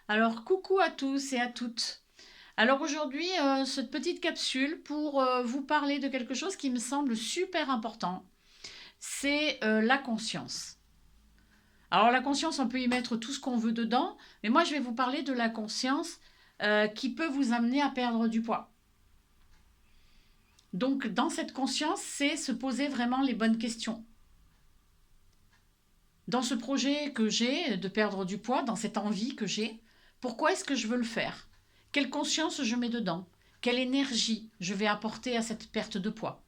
Alors, coucou à tous et à toutes. Alors aujourd'hui, cette petite capsule pour vous parler de quelque chose qui me semble super important, c'est la conscience. Alors la conscience, on peut y mettre tout ce qu'on veut dedans, mais moi je vais vous parler de la conscience qui peut vous amener à perdre du poids. Donc dans cette conscience, c'est se poser vraiment les bonnes questions. Dans ce projet que j'ai de perdre du poids, dans cette envie que j'ai, pourquoi est-ce que je veux le faire? Quelle conscience je mets dedans? Quelle énergie je vais apporter à cette perte de poids?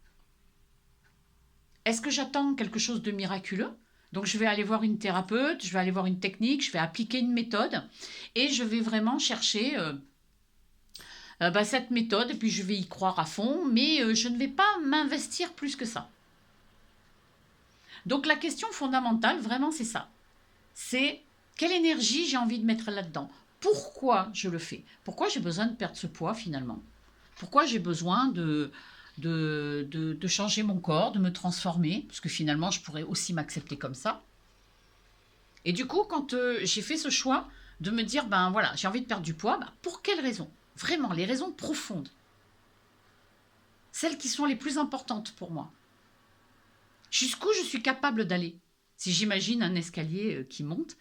Est-ce que j'attends quelque chose de miraculeux? Donc je vais aller voir une thérapeute, je vais aller voir une technique, je vais appliquer une méthode et je vais vraiment chercher cette méthode et puis je vais y croire à fond, mais je ne vais pas m'investir plus que ça. Donc la question fondamentale, vraiment, c'est ça. C'est quelle énergie j'ai envie de mettre là-dedans. Pourquoi je le fais? Pourquoi j'ai besoin de perdre ce poids finalement? Pourquoi j'ai besoin de changer mon corps, de me transformer? Parce que finalement, je pourrais aussi m'accepter comme ça. Et du coup, quand j'ai fait ce choix de me dire, ben voilà, j'ai envie de perdre du poids, ben, pour quelles raisons? Vraiment, les raisons profondes. Celles qui sont les plus importantes pour moi. Jusqu'où je suis capable d'aller? Si j'imagine un escalier qui monte,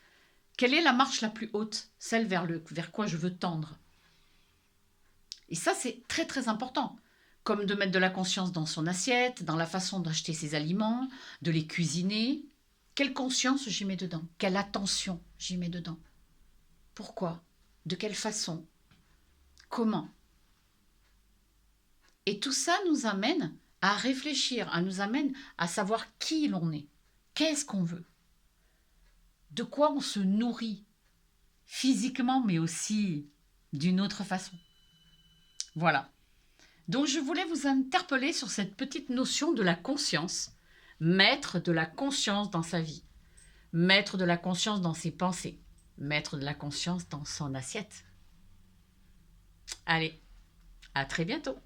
quelle est la marche la plus haute? Celle vers quoi je veux tendre. Et ça, c'est très très important. Comme de mettre de la conscience dans son assiette, dans la façon d'acheter ses aliments, de les cuisiner. Quelle conscience j'y mets dedans? Quelle attention j'y mets dedans? Pourquoi? De quelle façon? Comment? Et tout ça nous amène à réfléchir, nous amène à savoir qui l'on est. Qu'est-ce qu'on veut? De quoi on se nourrit? Physiquement, mais aussi d'une autre façon. Voilà. Donc je voulais vous interpeller sur cette petite notion de la conscience. Mettre de la conscience dans sa vie. Mettre de la conscience dans ses pensées. Mettre de la conscience dans son assiette. Allez, à très bientôt.